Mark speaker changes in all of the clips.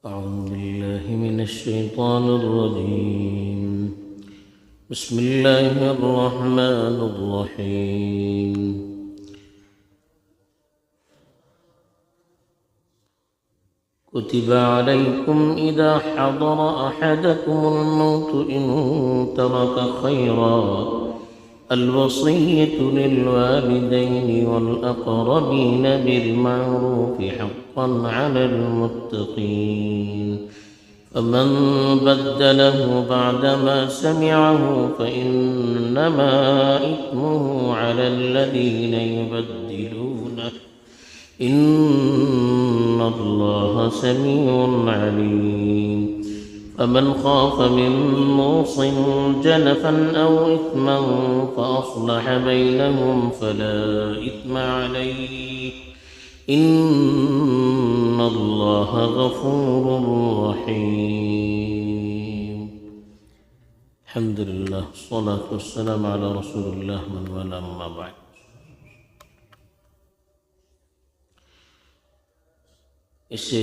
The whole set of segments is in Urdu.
Speaker 1: أعوذ بالله من الشيطان الرجيم. بسم الله الرحمن الرحيم. كتب عليكم إذا حضر أحدكم الموت إن ترك خيرا الوصية للوالدين والأقربين بالمعروف حقا على المتقين فمن بدله بعدما سمعه فإنما إثمه على الذين يبدلونه إن الله سميع عليم. فمن خاف من موص جنفا أو إثما فأصلح بينهم فلا إثم عليه إن الله غفور رحيم. الحمد لله والصلاة والسلام على رسول الله من والاه أما بعد. اس سے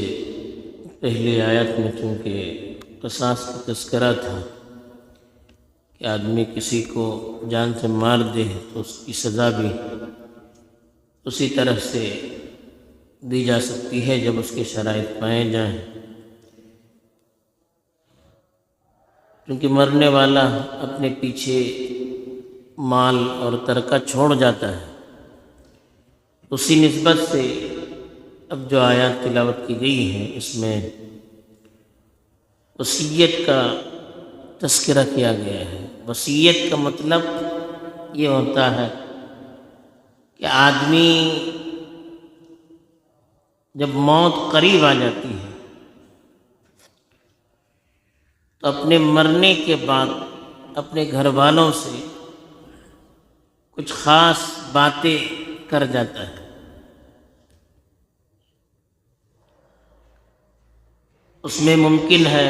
Speaker 1: پہلی آیت میں چونکہ قصاص کا تذکرہ تھا کہ آدمی کسی کو جان سے مار دے تو اس کی سزا بھی اسی طرح سے دی جا سکتی ہے جب اس کے شرائط پائے جائیں، کیونکہ مرنے والا اپنے پیچھے مال اور ترکہ چھوڑ جاتا ہے. اسی نسبت سے اب جو آیات تلاوت کی گئی ہیں اس میں وصیت کا تذکرہ کیا گیا ہے. وصیت کا مطلب یہ ہوتا ہے کہ آدمی جب موت قریب آ جاتی ہے تو اپنے مرنے کے بعد اپنے گھر والوں سے کچھ خاص باتیں کر جاتا ہے. اس میں ممکن ہے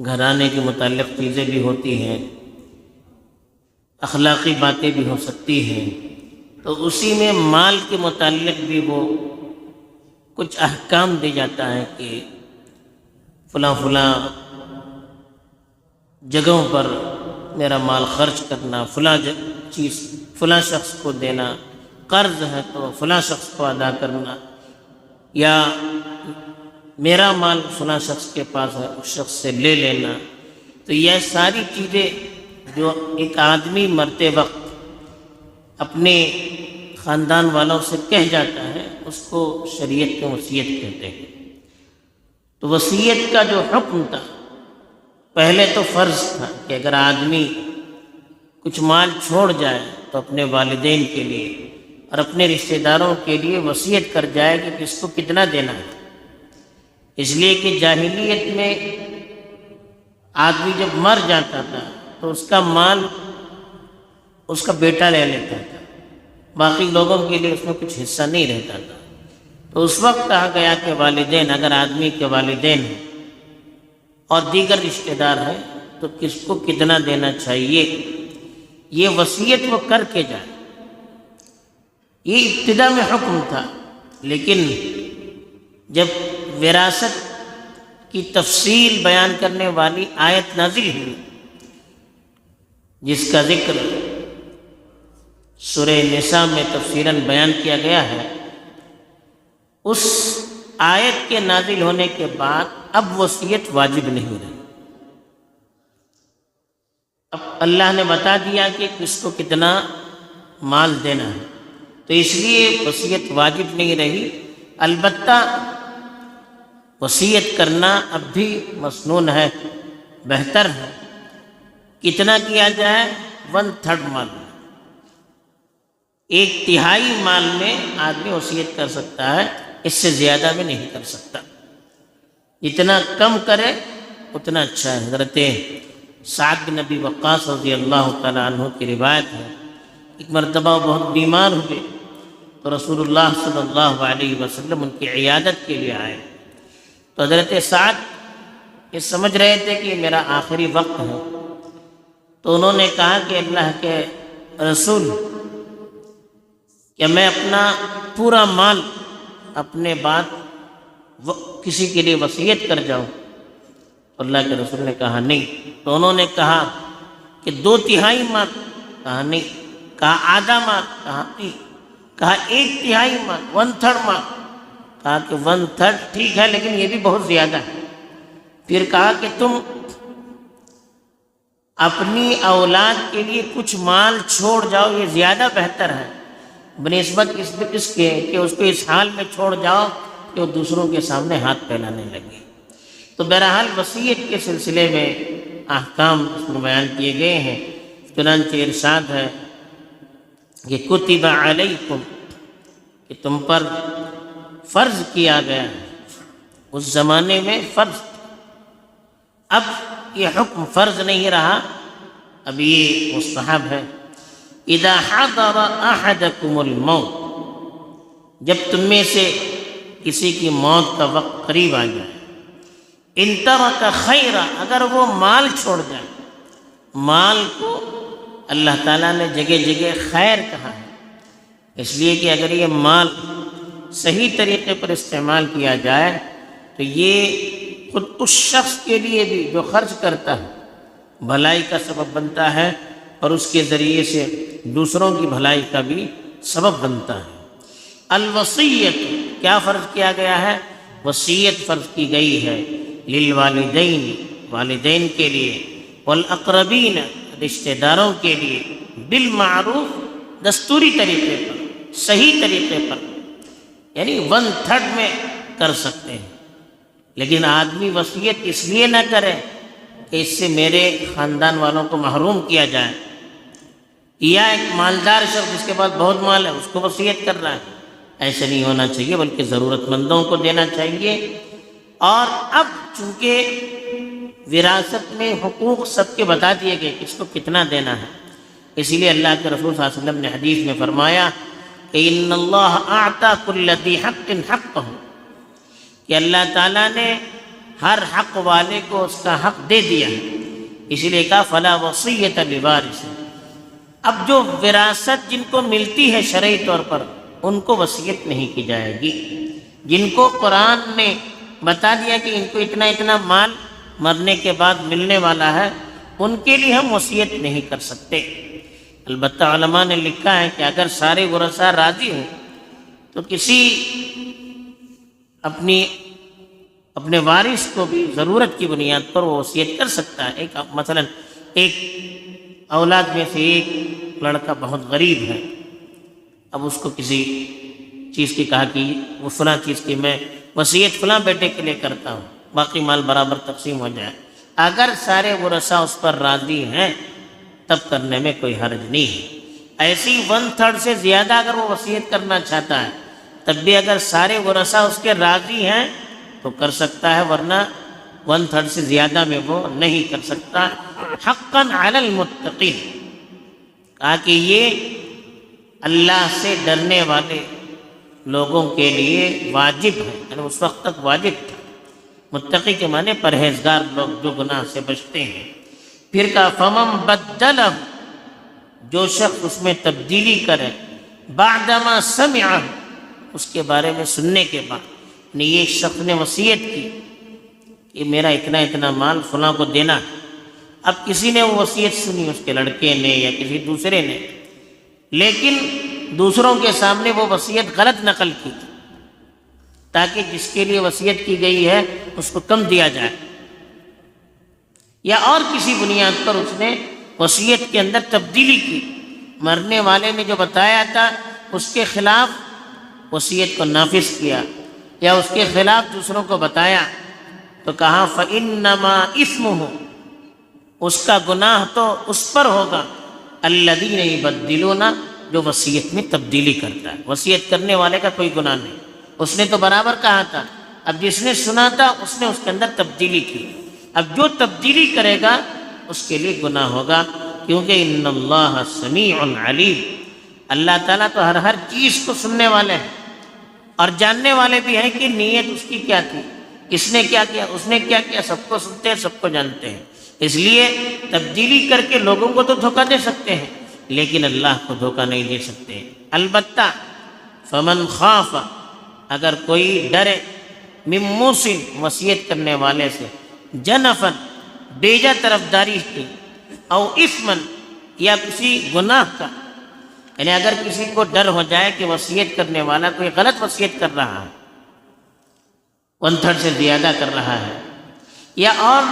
Speaker 1: گھرانے کے متعلق چیزیں بھی ہوتی ہیں، اخلاقی باتیں بھی ہو سکتی ہیں، تو اسی میں مال کے متعلق بھی وہ کچھ احکام دے جاتا ہے کہ فلاں فلاں جگہوں پر میرا مال خرچ کرنا، فلاں چیز فلاں شخص کو دینا، قرض ہے تو فلاں شخص کو ادا کرنا، یا میرا مال فلاں شخص کے پاس ہے اس شخص سے لے لینا. تو یہ ساری چیزیں جو ایک آدمی مرتے وقت اپنے خاندان والوں سے کہہ جاتا ہے اس کو شریعت میں وصیت کہتے ہیں. تو وصیت کا جو حکم تھا پہلے تو فرض تھا کہ اگر آدمی کچھ مال چھوڑ جائے تو اپنے والدین کے لیے اور اپنے رشتہ داروں کے لیے وصیت کر جائے کہ کس کو کتنا دینا ہے. اس لیے کہ جاہلیت میں آدمی جب مر جاتا تھا تو اس کا مال اس کا بیٹا لے لیتا تھا، باقی لوگوں کے لیے اس میں کچھ حصہ نہیں رہتا تھا. تو اس وقت کہا گیا کہ والدین، اگر آدمی کے والدین ہیں اور دیگر رشتہ دار ہیں تو کس کو کتنا دینا چاہیے، یہ وصیت وہ کر کے جائے. یہ ابتدا میں حکم تھا، لیکن جب وراثت کی تفصیل بیان کرنے والی آیت نازل ہوئی جس کا ذکر سورہ نساء میں تفصیلاً بیان کیا گیا ہے، اس آیت کے نازل ہونے کے بعد اب وصیت واجب نہیں رہی. اب اللہ نے بتا دیا کہ کس کو کتنا مال دینا ہے، تو اس لیے وصیت واجب نہیں رہی. البتہ وصیت کرنا اب بھی مسنون ہے، بہتر ہے. کتنا کیا جائے؟ 1/3 مال میں، 1/3 مال میں آدمی وصیت کر سکتا ہے، اس سے زیادہ میں نہیں کر سکتا. جتنا کم کرے اتنا اچھا ہے. حضرت سعد بن ابی وقاص رضی اللہ تعالیٰ عنہ کی روایت ہے، ایک مرتبہ بہت بیمار ہوئے تو رسول اللہ صلی اللہ علیہ وسلم ان کی عیادت کے لیے آئے. تو حضرت سعد یہ سمجھ رہے تھے کہ میرا آخری وقت ہے، تو انہوں نے کہا کہ اللہ کے رسول کہ میں اپنا پورا مال اپنے بعد کسی کے لیے وصیت کر جاؤں؟ اللہ کے رسول نے کہا نہیں۔ تو انہوں نے کہا کہ 2/3 مال؟ کہا نہیں۔ کہا آدھا مال؟ کہا نہیں۔ کہا 1/3 مال، 1/3 مال؟ کہا کہ 1/3 ٹھیک ہے لیکن یہ بھی بہت زیادہ ہے۔ پھر کہا کہ تم اپنی اولاد کے لیے کچھ مال چھوڑ جاؤ، یہ زیادہ بہتر ہے بنسبت اس کے کہ اس کو اس حال میں چھوڑ جاؤ کہ وہ دوسروں کے سامنے ہاتھ پھیلانے لگے۔ تو بہرحال وصیت کے سلسلے میں احکام اس میں بیان کیے گئے ہیں۔ چنانچہ ارشاد ہے کہ کتب علیکم، کہ تم پر فرض کیا گیا ہے۔ اس زمانے میں فرض، اب یہ حکم فرض نہیں رہا، اب یہ مستحب ہے۔ اذا حضر احدکم الموت، جب تم میں سے کسی کی موت کا وقت قریب آ جائے، ان ترک خیرا، اگر وہ مال چھوڑ جائے، مال کو اللہ تعالیٰ نے جگہ جگہ خیر کہا ہے، اس لیے کہ اگر یہ مال صحیح طریقے پر استعمال کیا جائے تو یہ خود اس شخص کے لیے بھی جو خرچ کرتا ہے بھلائی کا سبب بنتا ہے، اور اس کے ذریعے سے دوسروں کی بھلائی کا بھی سبب بنتا ہے۔ الوصیت، کیا فرض کیا گیا ہے؟ وصیت فرض کی گئی ہے للوالدین، والدین کے لیے، والاقربین، رشتہ داروں کے لیے، بالمعروف، دستوری طریقے پر، صحیح طریقے پر، یعنی 1/3 میں کر سکتے ہیں۔ لیکن آدمی وصیت اس لیے نہ کرے کہ اس سے میرے خاندان والوں کو محروم کیا جائے، یا ایک مالدار شخص جس کے پاس بہت مال ہے اس کو وصیت کر رہا ہے، ایسے نہیں ہونا چاہیے، بلکہ ضرورت مندوں کو دینا چاہیے۔ اور اب چونکہ وراثت میں حقوق سب کے بتا دیے گئے کس کو کتنا دینا ہے، اسی لیے اللہ کے رسول صلی اللہ علیہ وسلم نے حدیث میں فرمایا کہ ان اللہ اعطى كل ذی حق حقہ، کہ اللہ تعالیٰ نے ہر حق والے کو اس کا حق دے دیا ہے، اسی لیے کہا فلا وصیۃ لوارث۔ اب جو وراثت جن کو ملتی ہے شرعی طور پر ان کو وصیت نہیں کی جائے گی۔ جن کو قرآن نے بتا دیا کہ ان کو اتنا اتنا مال مرنے کے بعد ملنے والا ہے، ان کے لیے ہم وصیت نہیں کر سکتے۔ البتہ علماء نے لکھا ہے کہ اگر سارے ورثاء راضی ہوں تو کسی اپنے وارث کو بھی ضرورت کی بنیاد پر وہ وصیت کر سکتا ہے۔ مثلا ایک اولاد میں سے ایک لڑکا بہت غریب ہے، اب اس کو کسی چیز کی کہا کہ وہ فلاں چیز کی میں وصیت فلاں بیٹے کے لیے کرتا ہوں، باقی مال برابر تقسیم ہو جائے، اگر سارے ورثاء اس پر راضی ہیں تب کرنے میں کوئی حرج نہیں ہے۔ ایسی 1/3 سے زیادہ اگر وہ وصیت کرنا چاہتا ہے تب بھی اگر سارے ورثاء اس کے راضی ہیں تو کر سکتا ہے، ورنہ 1/3 سے زیادہ میں وہ نہیں کر سکتا۔ حقا علی المتقین، کہا کہ یہ اللہ سے ڈرنے والے لوگوں کے لیے واجب ہے، یعنی اس وقت تک واجب تھا۔ متقی کے معنی پرہیزگار لوگ جو گناہ سے بچتے ہیں۔ پھر کہا فمن بدلہ، جو شخص اس میں تبدیلی کرے، بعدما سمعہ، اس کے بارے میں سننے کے بعد، یعنی یہ شخص نے وصیت کی کہ میرا اتنا اتنا مال فلاں کو دینا، اب کسی نے وہ وصیت سنی، اس کے لڑکے نے یا کسی دوسرے نے، لیکن دوسروں کے سامنے وہ وصیت غلط نقل کی تاکہ جس کے لیے وصیت کی گئی ہے اس کو کم دیا جائے، یا اور کسی بنیاد پر اس نے وصیت کے اندر تبدیلی کی، مرنے والے نے جو بتایا تھا اس کے خلاف وصیت کو نافذ کیا، یا اس کے خلاف دوسروں کو بتایا، تو کہا فإنما اسمہ، اس کا گناہ تو اس پر ہوگا، الذین یبدلون، جو وصیت میں تبدیلی کرتا ہے۔ وصیت کرنے والے کا کوئی گناہ نہیں، اس نے تو برابر کہا تھا، اب جس نے سنا تھا اس نے اس کے اندر تبدیلی کی، اب جو تبدیلی کرے گا اس کے لیے گناہ ہوگا، کیونکہ ان اللہ سمیع علیم، اللہ تعالیٰ تو ہر چیز کو سننے والے ہیں اور جاننے والے بھی ہیں کہ نیت اس کی کیا تھی، کس نے کیا کیا، اس نے کیا کیا، سب کو سنتے ہیں، سب کو جانتے ہیں۔ اس لیے تبدیلی کر کے لوگوں کو تو دھوکہ دے سکتے ہیں لیکن اللہ کو دھوکہ نہیں دے سکتے۔ البتہ فمن خاف، اگر کوئی ڈرے من موصن وصیت کرنے والے سے، جنفن بیجا طرفداری کی، او اثمن یا کسی گناہ کا، یعنی اگر کسی کو ڈر ہو جائے کہ وصیت کرنے والا کوئی غلط وصیت کر رہا ہے، 1/3 سے زیادہ کر رہا ہے، یا اور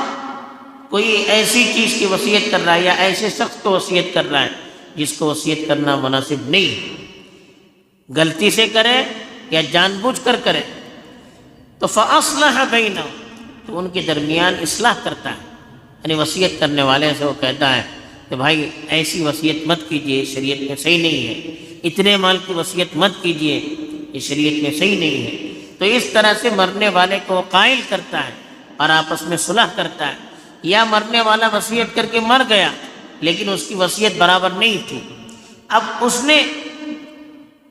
Speaker 1: کوئی ایسی چیز کی وصیت کر رہا ہے، یا ایسے شخص کو وصیت کر رہا ہے جس کو وصیت کرنا مناسب نہیں، غلطی سے کرے یا جان بوجھ کر کرے، تو فَأَصْلَحَ بَيْنَهُمْ، تو ان کے درمیان اصلاح کرتا ہے، یعنی وصیت کرنے والے سے وہ کہتا ہے کہ بھائی ایسی وصیت مت کیجئے، شریعت میں صحیح نہیں ہے، اتنے مال کی وصیت مت کیجئے، یہ شریعت میں صحیح نہیں ہے، تو اس طرح سے مرنے والے کو قائل کرتا ہے اور آپس میں صلح کرتا ہے، یا مرنے والا وصیت کر کے مر گیا لیکن اس کی وصیت برابر نہیں تھی، اب اس نے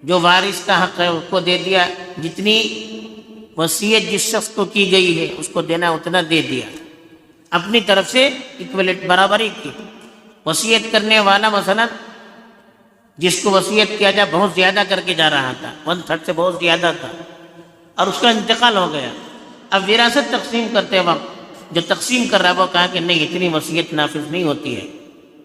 Speaker 1: جو وارث کا حق ہے اس کو دے دیا، جتنی وصیت جس شخص کو کی گئی ہے اس کو دینا اتنا دے دیا، اپنی طرف سے ایکولیٹ برابری کی۔ وصیت کرنے والا مثلا جس کو وصیت کیا جائے بہت زیادہ کر کے جا رہا تھا، 1/3 سے بہت زیادہ تھا، اور اس کا انتقال ہو گیا، اب وراثت تقسیم کرتے وقت جو تقسیم کر رہا ہے وہ کہا کہ نہیں اتنی وصیت نافذ نہیں ہوتی ہے،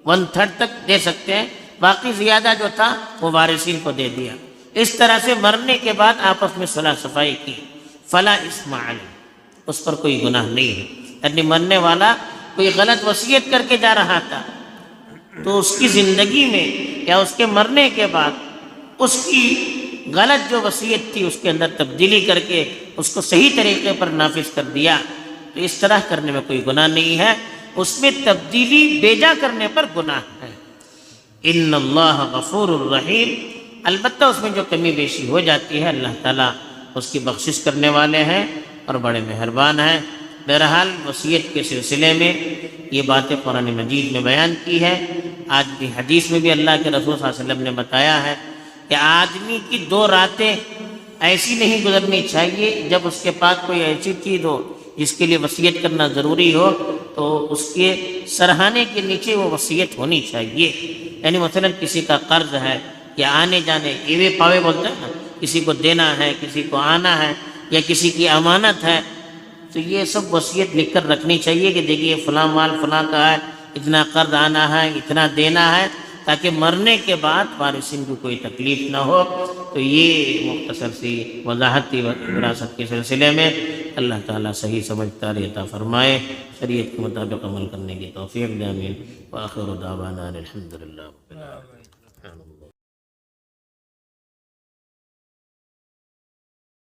Speaker 1: 1/3 تک دے سکتے ہیں، باقی زیادہ جو تھا وہ وارثین کو دے دیا۔ اس طرح سے مرنے کے بعد آپس میں صلح صفائی کی، فلا اثم علیہ، اس پر کوئی گناہ نہیں ہے، یعنی مرنے والا کوئی غلط وصیت کر کے جا رہا تھا تو اس کی زندگی میں یا اس کے مرنے کے بعد اس کی غلط جو وصیت تھی اس کے اندر تبدیلی کر کے اس کو صحیح طریقے پر نافذ کر دیا، تو اس طرح کرنے میں کوئی گناہ نہیں ہے، اس میں تبدیلی بیجا کرنے پر گناہ ہے۔ ان اللہ غفور الرحیم، البتہ اس میں جو کمی بیشی ہو جاتی ہے اللہ تعالیٰ اس کی بخشش کرنے والے ہیں اور بڑے مہربان ہیں۔ بہرحال وصیت کے سلسلے میں یہ باتیں قرآن مجید میں بیان کی ہے، آج بھی حدیث میں بھی اللہ کے رسول صلی اللہ علیہ وسلم نے بتایا ہے کہ آدمی کی 2 راتیں ایسی نہیں گزرنی چاہیے جب اس کے پاس کوئی ایسی چیز ہو جس کے لیے وصیت کرنا ضروری ہو تو اس کے سرہانے کے نیچے وہ وصیت ہونی چاہیے، یعنی مثلا کسی کا قرض ہے یا آنے جانے ایوے پاوے بولتے ہیں نا، کسی کو دینا ہے، کسی کو آنا ہے، یا کسی کی امانت ہے، تو یہ سب وصیت لکھ کر رکھنی چاہیے کہ دیکھیے فلاں مال فلاں کا ہے، اتنا قرض آنا ہے، اتنا دینا ہے، تاکہ مرنے کے بعد وارثین کو کوئی تکلیف نہ ہو۔ تو یہ مختصر سی وضاحت تھی وراثت کے سلسلے میں۔ اللہ تعالیٰ صحیح سمجھداری عطا فرمائے، شریعت کے مطابق عمل کرنے کی توفیق دے، آمین۔ وآخر دعوانا الحمدللہ۔